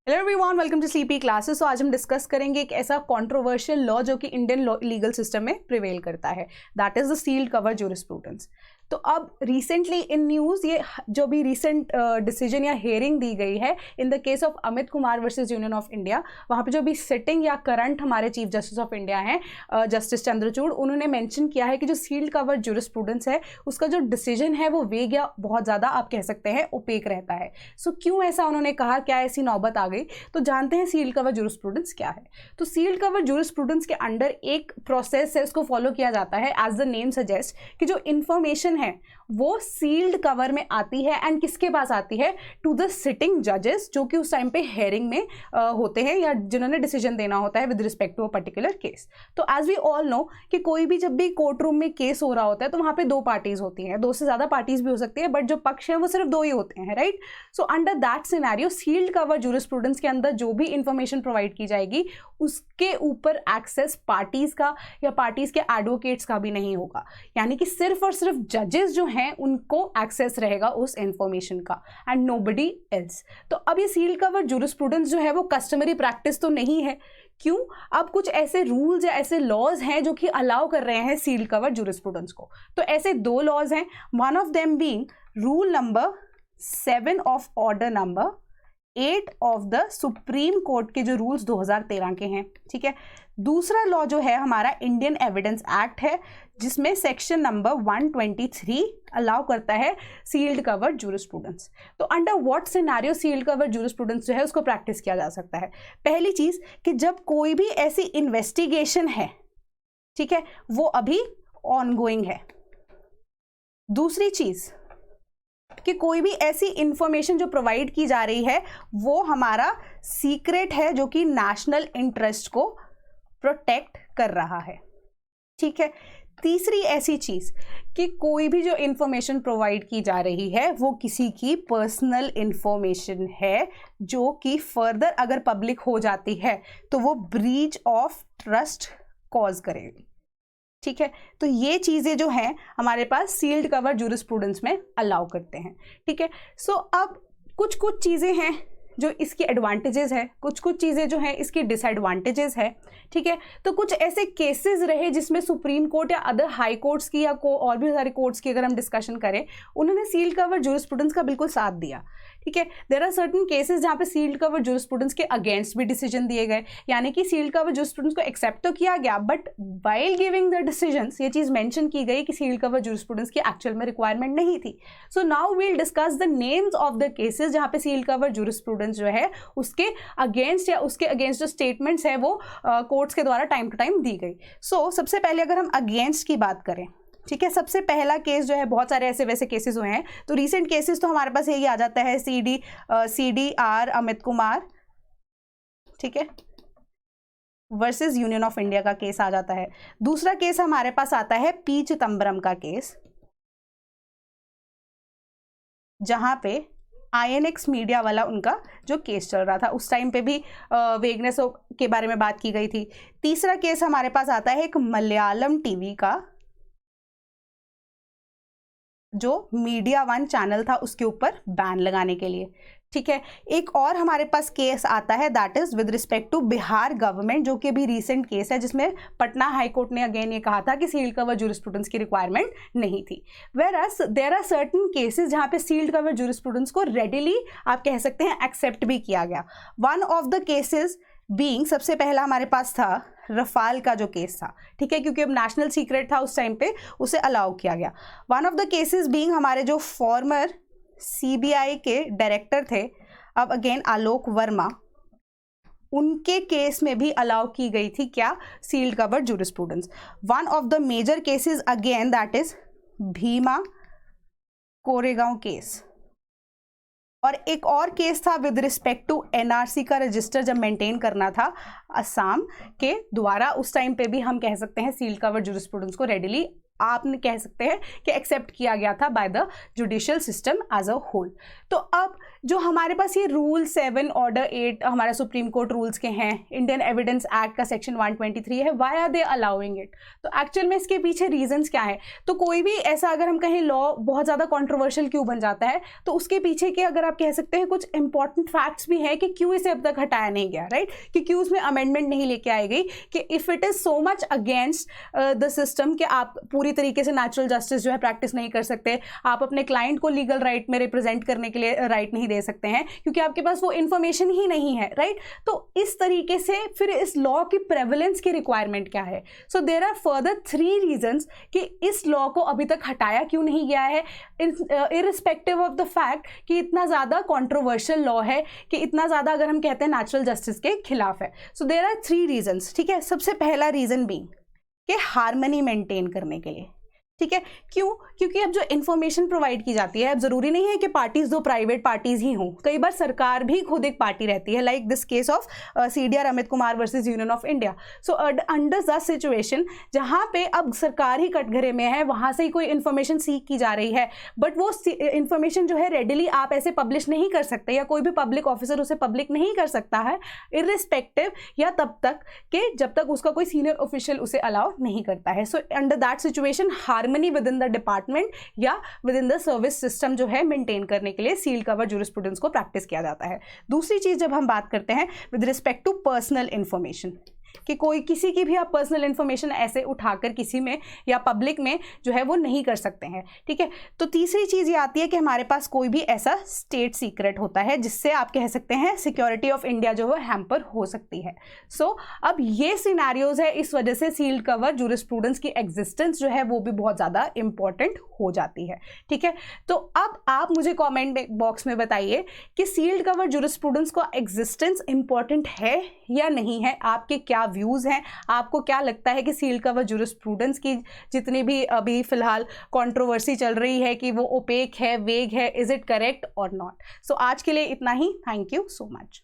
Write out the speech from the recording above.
Hello everyone, welcome to CP classes. तो आज हम डिस्कस करेंगे एक ऐसा कंट्रोवर्शियल लॉ जो कि इंडियन लीगल सिस्टम में प्रिवेल करता है, that is the sealed cover jurisprudence. तो अब रिसेंटली इन न्यूज़ ये जो भी रिसेंट डिसीजन या हियरिंग दी गई है in the case of Amit Kumar versus union of India, वहाँ पे जो भी सिटिंग या करंट हमारे चीफ जस्टिस ऑफ इंडिया हैं जस्टिस चंद्रचूड़, उन्होंने मेंशन किया है कि जो सील्ड कवर ज्यूरिस्प्रूडेंस है उसका जो डिसीजन है वो वेग या बहुत ज़्यादा आप कह सकते हैं ओपेक रहता है। सो क्यों ऐसा उन्होंने कहा, क्या ऐसी नौबत आ गई, तो जानते हैं सील्ड कवर ज्यूरिस्प्रूडेंस क्या है। तो सील्ड कवर ज्यूरिस्प्रूडेंस के अंडर एक प्रोसेस है, उसको फॉलो किया जाता है एज द नेम सजेस्ट कि जो इन्फॉर्मेशन है वो सील्ड कवर में आती है एंड किसके पास आती है, टू द सिटिंग जजेस जो कि उस टाइम पे हेयरिंग में होते हैं या जिन्होंने डिसीजन देना होता है with respect to a particular case. तो एज वी ऑल नो कि कोई भी जब भी कोर्ट रूम में केस हो रहा होता है तो वहाँ पे दो पार्टीज होती हैं, दो से ज़्यादा पार्टीज भी हो सकती है, बट जो पक्ष हैं वो सिर्फ दो ही होते हैं, right. So under that scenario sealed cover jurisprudence के अंदर जो भी इंफॉर्मेशन प्रोवाइड की जाएगी उसके ऊपर एक्सेस पार्टीज का या पार्टीज के एडवोकेट्स का भी नहीं होगा, यानी कि सिर्फ और सिर्फ जजेस जो हैं उनको एक्सेस रहेगा उस इंफॉर्मेशन का एंड नोबडी एल्स। तो अब ये सील्ड कवर ज्यूरिस्प्रूडेंस जो है वो कस्टमरी प्रैक्टिस तो नहीं है। क्यों? अब कुछ ऐसे रूल्स या ऐसे लॉज हैं जो कि अलाउ कर रहे हैं सील्ड कवर ज्यूरिस्प्रूडेंस को। तो ऐसे दो लॉज हैं, one of them being rule number 7 of order number 8 of the supreme court के जो रूल्स 2013 के हैं, ठीक है। दूसरा लॉ जो है हमारा इंडियन एविडेंस एक्ट है, जिसमें सेक्शन नंबर 123 अलाउ करता है सील्ड कवर ज्यूरिस्प्रूडेंस। तो under what scenario sealed cover jurisprudence जो है उसको प्रैक्टिस किया जा सकता है। पहली चीज कि जब कोई भी ऐसी इन्वेस्टिगेशन है, ठीक है, वो अभी ऑनगोइंग है। दूसरी चीज कि कोई भी ऐसी इंफॉर्मेशन जो प्रोवाइड की जा रही है वो हमारा सीक्रेट है जो कि नेशनल इंटरेस्ट को प्रोटेक्ट कर रहा है, ठीक है। तीसरी ऐसी चीज कि कोई भी जो इंफॉर्मेशन प्रोवाइड की जा रही है वो किसी की पर्सनल इंफॉर्मेशन है जो कि फर्दर अगर पब्लिक हो जाती है तो वो ब्रीच ऑफ ट्रस्ट कॉज करेगी, ठीक है। तो ये चीज़ें जो हैं हमारे पास सील्ड कवर ज्यूरिस्प्रूडेंस में अलाउ करते हैं, ठीक है। सो अब कुछ कुछ चीज़ें हैं जो इसकी एडवांटेजेस है, कुछ कुछ चीज़ें जो हैं इसकी डिसएडवांटेजेस है, ठीक है। तो कुछ ऐसे केसेस रहे जिसमें सुप्रीम कोर्ट या अदर हाई कोर्ट्स की या और भी सारे कोर्ट्स की अगर हम डिस्कशन करें, उन्होंने सील्ड कवर ज्यूरिस्प्रूडेंस का बिल्कुल साथ दिया, ठीक है। देयर आर सर्टेन केसेस जहाँ पे सील्ड कवर ज्यूरिस्प्रूडेंस के अगेंस्ट भी डिसीजन दिए गए, यानी कि सील्ड कवर ज्यूरिस्प्रूडेंस को एक्सेप्ट तो किया गया but while giving the decisions ये चीज़ मेंशन की गई कि सील्ड कवर ज्यूरिस्प्रूडेंस की एक्चुअल में रिक्वायरमेंट नहीं थी। So now we'll discuss the names of the cases जहाँ पे सील्ड कवर ज्यूरिस्प्रूडेंस जो है उसके अगेंस्ट या उसके अगेंस्ट जो स्टेटमेंट्स है वो कोर्ट्स के द्वारा टाइम टू टाइम दी गई। सो सबसे पहले अगर हम अगेंस्ट की बात करें, ठीक है, सबसे पहला केस जो है, बहुत सारे ऐसे वैसे केसेस हुए हैं, तो रीसेंट केसेस तो हमारे पास यही आ जाता है CDR अमित कुमार, ठीक है, वर्सेस यूनियन ऑफ इंडिया का केस आ जाता है। दूसरा केस हमारे पास आता है P चिदम्बरम का केस, जहां पे INX मीडिया वाला उनका जो केस चल रहा था, उस टाइम पे भी वेगनेस के बारे में बात की गई थी। तीसरा केस हमारे पास आता है एक मलयालम टीवी का जो मीडिया वन चैनल था उसके ऊपर बैन लगाने के लिए, ठीक है। एक और हमारे पास केस आता है that is with respect to Bihar government, जो कि भी रीसेंट केस है जिसमें पटना हाई कोर्ट ने अगेन ये कहा था कि सील्ड कवर ज्यूरिस्प्रूडेंस की रिक्वायरमेंट नहीं थी। Whereas there are certain cases जहाँ पे सील्ड कवर ज्यूरिस्प्रूडेंस को रेडिली आप कह सकते हैं एक्सेप्ट भी किया गया। One of the cases being, सबसे पहला हमारे पास था रफाल का जो केस था, ठीक है, क्योंकि अब नेशनल सीक्रेट था उस टाइम पे उसे अलाउ किया गया। One of the cases being हमारे जो फॉर्मर CBI के डायरेक्टर थे, अब अगेन आलोक वर्मा, उनके केस में भी अलाउ की गई थी क्या, sealed cover jurisprudence. One of the major cases again that is Bhima Koregaon case, और एक और केस था विद रिस्पेक्ट टू NRC का रजिस्टर जब मेंटेन करना था असम के द्वारा, उस टाइम पे भी हम कह सकते हैं सील्ड कवर ज्यूरिस्प्रूडेंस को रेडिली आपने कह सकते हैं कि एक्सेप्ट किया गया था by the judicial system as a whole. तो अब जो हमारे पास ये रूल 7 ऑर्डर 8 हमारे सुप्रीम कोर्ट रूल्स के हैं, इंडियन एविडेंस एक्ट का सेक्शन 123 है, why are they allowing it? तो एक्चुअल में इसके पीछे रीजंस क्या है? तो कोई भी ऐसा अगर हम कहें लॉ बहुत ज़्यादा कंट्रोवर्शियल क्यों बन जाता है, तो उसके पीछे के अगर आप कह सकते हैं कुछ इंपॉर्टेंट फैक्ट्स भी हैं कि क्यों इसे अब तक हटाया नहीं गया, राइट? कि क्यों उसमें अमेंडमेंट नहीं लेके आई गई कि if it is so much against the system कि आप पूरी तरीके से नेचुरल जस्टिस जो है प्रैक्टिस नहीं कर सकते, आप अपने क्लाइंट को लीगल राइट में रिप्रेजेंट करने के लिए राइट नहीं दे सकते हैं क्योंकि आपके पास वो इंफॉर्मेशन ही नहीं है, राइट? तो इस तरीके से फिर इस लॉ की प्रेवलेंस की रिक्वायरमेंट क्या है? So there are further 3 reasons कि इस लॉ को अभी तक हटाया क्यों नहीं गया है, इररिस्पेक्टिव ऑफ द फैक्ट कि इतना ज़्यादा कंट्रोवर्शियल लॉ है, कि इतना ज़्यादा अगर हम कहते हैं नेचुरल जस्टिस के खिलाफ है। सो देयर आर 3 रीजंस, ठीक है? सबसे पहला रीजन बीइंग कि हार्मनी मेंटेन करने के लिए, ठीक है? क्यों? क्योंकि अब जो इन्फॉर्मेशन प्रोवाइड की जाती है, अब जरूरी नहीं है कि पार्टीज 2 प्राइवेट पार्टीज ही हों, कई बार सरकार भी खुद एक पार्टी रहती है, like this case of CDR Amit Kumar versus union of India. So under the situation जहां पे अब सरकार ही कटघरे में है, वहां से ही कोई इन्फॉर्मेशन सीख की जा रही है, बट वो इन्फॉर्मेशन जो है रेडिली आप ऐसे पब्लिश नहीं कर सकते, या कोई भी पब्लिक ऑफिसर उसे पब्लिक नहीं कर सकता है इररिस्पेक्टिव, या तब तक कि जब तक उसका कोई सीनियर ऑफिशियल उसे अलाउ नहीं करता है। So under that situation harmony within the department या within the service system जो है मेंटेन करने के लिए सील कवर ज्यूरिस्प्रूडेंस को प्रैक्टिस किया जाता है। दूसरी चीज जब हम बात करते हैं with respect to personal information, कि कोई किसी की भी आप पर्सनल इंफॉर्मेशन ऐसे उठाकर किसी में या पब्लिक में जो है वो नहीं कर सकते हैं, ठीक है? तो तीसरी चीज़ ये आती है कि हमारे पास कोई भी ऐसा स्टेट सीक्रेट होता है जिससे आप कह सकते हैं सिक्योरिटी ऑफ इंडिया जो है हैम्पर हो सकती है। सो अब ये सिनेरियोज है, इस वजह से सील्ड कवर ज्यूरिस्प्रूडेंस की एग्जिस्टेंस जो है वो भी बहुत ज़्यादा इंपॉर्टेंट हो जाती है, ठीक है? तो अब आप मुझे कॉमेंट बॉक्स में बताइए कि सील्ड कवर ज्यूरिस्प्रूडेंस का एग्जिस्टेंस इंपॉर्टेंट है या नहीं है, आपके क्या व्यूज़ हैं, आपको क्या लगता है कि सील्ड कवर ज्यूरिस्प्रूडेंस की जितनी भी अभी फिलहाल कंट्रोवर्सी चल रही है कि वो ओपेक है, वेग है, इज इट करेक्ट और नॉट? सो आज के लिए इतना ही। Thank you so much.